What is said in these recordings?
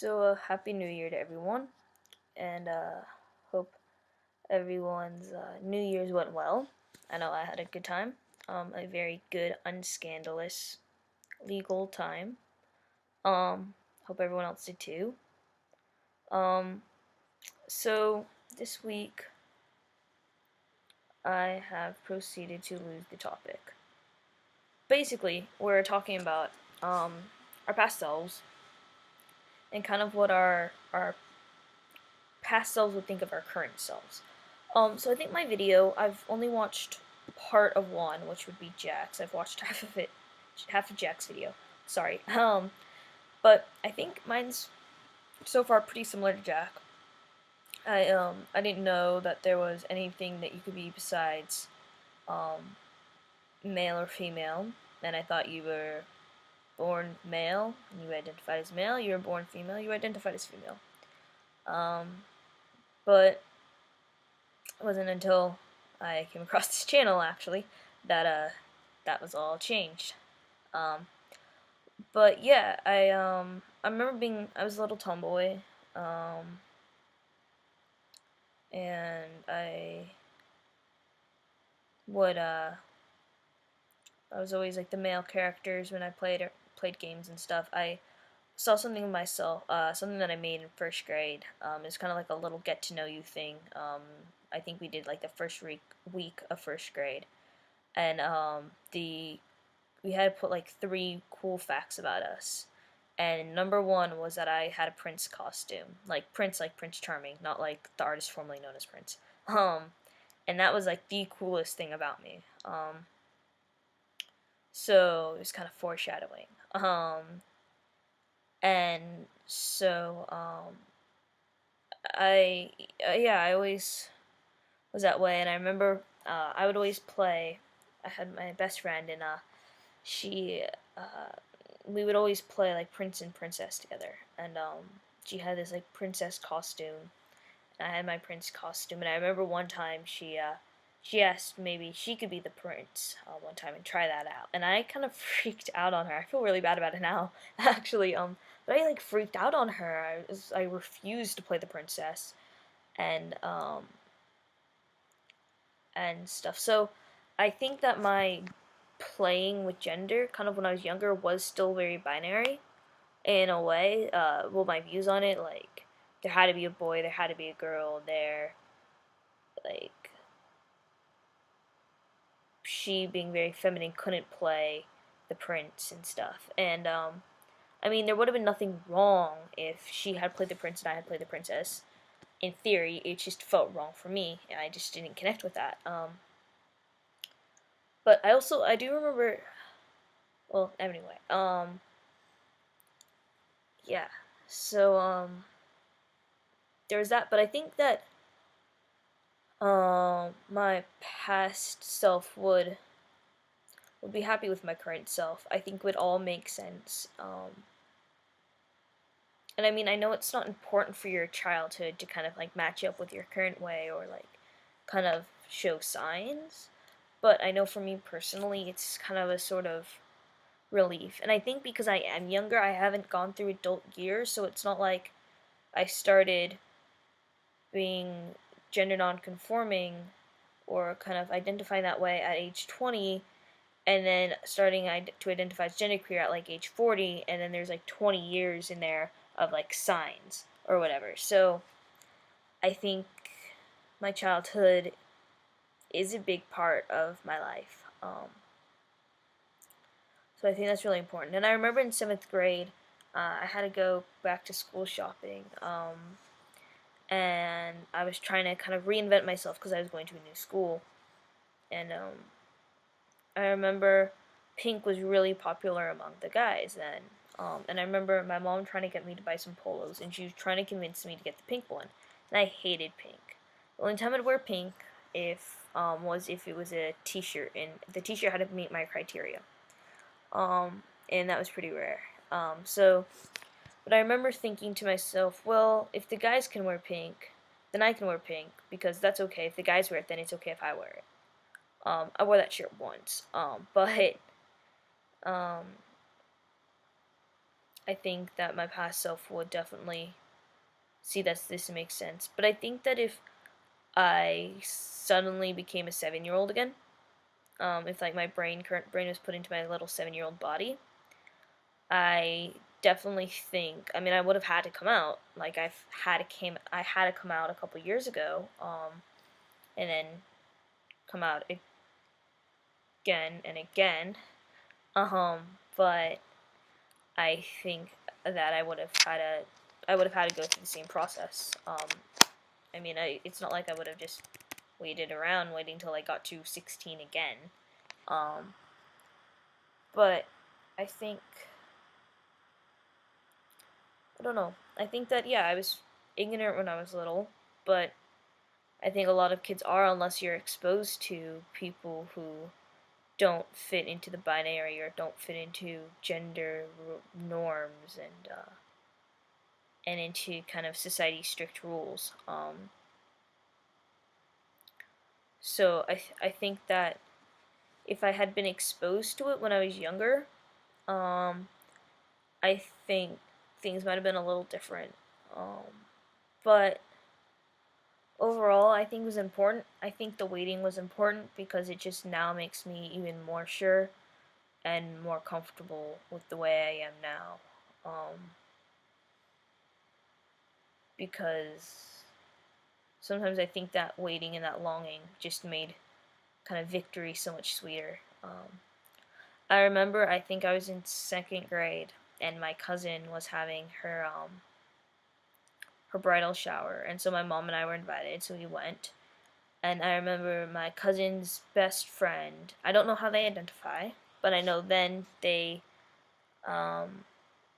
Happy New Year to everyone, and hope everyone's New Year's went well. I know I had a good time, a very good, unscandalous, legal time. Hope everyone else did too. Um, so this week I have proceeded to lose the topic. Basically, we're talking about our past selves and kind of what our past selves would think of our current selves. So I think my video, I've only watched part of one, which would be Jack's. I've watched half of it, half of Jack's video. Sorry. But I think mine's so far pretty similar to Jack. I didn't know that there was anything that you could be besides um male or female, and I thought you were born male and you identified as male. You were born female, you identified as female. Um, but it wasn't until I came across this channel actually that that was all changed. Um, but yeah, I remember I was a little tomboy, um, and would I was always like the male characters when I played games and stuff. I saw something of myself, something that I made in first grade. It's kind of like a little get to know you thing. I think we did like the first week of first grade, and the we had to put like three cool facts about us. And number one was that I had a Prince costume, like Prince Charming, not like the artist formerly known as Prince. Um, and that was like the coolest thing about me. So it was kind of foreshadowing. And so I yeah, I always was that way, and I remember I would always play. I had my best friend, and she we would always play like prince and princess together, and she had this like princess costume, and I had my prince costume, and I remember one time she asked maybe she could be the prince one time and try that out, and I kind of freaked out on her. I feel really bad about it now actually, but I like freaked out on her. I refused to play the princess, and and stuff. So I think that my playing with gender, kind of when I was younger, was still very binary in a way. Well, my views on it, like there had to be a boy, there had to be a girl. Like she being very feminine couldn't play the prince and stuff. And I mean, there would have been nothing wrong if she had played the prince and I had played the princess. In theory, it just felt wrong for me, and I just didn't connect with that. But I do remember. Well, anyway, yeah. So there was that, but I think that my past self would be happy with my current self. I think would all make sense. And I mean, I know it's not important for your childhood to kind of like match up with your current way or like kind of show signs, but I know for me personally, it's kind of a sort of relief. And I think because I am younger, I haven't gone through adult years, so it's not like I started being gender nonconforming or kind of identifying that way at age 20 and then starting to identify as genderqueer at like age 40, and then there's like 20 years in there of like signs or whatever. So I think my childhood is a big part of my life. So I think that's really important. And I remember in 7th grade, I had to go back to school shopping, and I was trying to kind of reinvent myself because I was going to a new school. And I remember pink was really popular among the guys then. And I remember my mom trying to get me to buy some polos, and she was trying to convince me to get the pink one. And I hated pink. The only time I'd wear pink was if it was a T-shirt, and the T-shirt had to meet my criteria. And that was pretty rare. But I remember thinking to myself, well, if the guys can wear pink, then I can wear pink because that's okay. If the guys wear it, then it's okay if I wear it. I wore that shirt once, but um, I think that my past self would definitely see that this makes sense. But I think that if I suddenly became a 7 year old again, if like my current brain was put into my little 7 year old body, I definitely think. I mean, I would have had to come out. Like I had to come out a couple years ago, and then come out again and again. But I think that I would have had to go through the same process. I mean, it's not like I would have just waited around waiting till I got to 16 again. Um, but I think I don't know. I think that yeah, I was ignorant when I was little, but I think a lot of kids are unless you're exposed to people who don't fit into the binary or don't fit into gender norms and into kind of society's strict rules. So I think that if I had been exposed to it when I was younger, um, I think things might have been a little different. But overall, I think it was important. I think the waiting was important because it just now makes me even more sure and more comfortable with the way I am now. Because sometimes I think that waiting and that longing just made kind of victory so much sweeter. I remember I think I was in second grade and my cousin was having her bridal shower, and so my mom and I were invited, so we went. And I remember my cousin's best friend. I don't know how they identify, but I know then they um,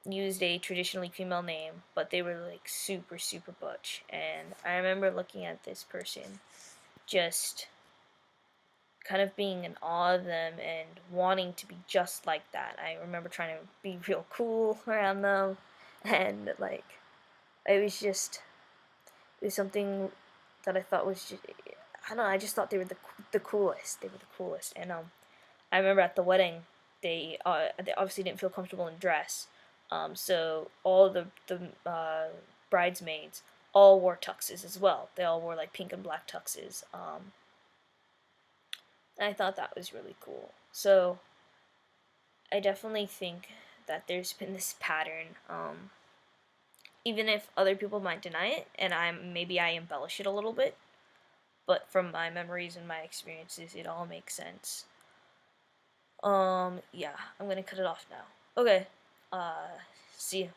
used a traditionally female name, but they were like super super butch. And I remember looking at this person, just kind of being in awe of them and wanting to be just like that. I remember trying to be real cool around them, and like it was just it was something that I thought was just I don't know. I just thought they were the coolest. They were the coolest, and I remember at the wedding they obviously didn't feel comfortable in dress, so all the bridesmaids all wore tuxes as well. They all wore like pink and black tuxes. And I thought that was really cool. So I definitely think that there's been this pattern, even if other people might deny it, and maybe I embellish it a little bit, but from my memories and my experiences, it all makes sense. Yeah, I'm gonna cut it off now. Okay, see ya.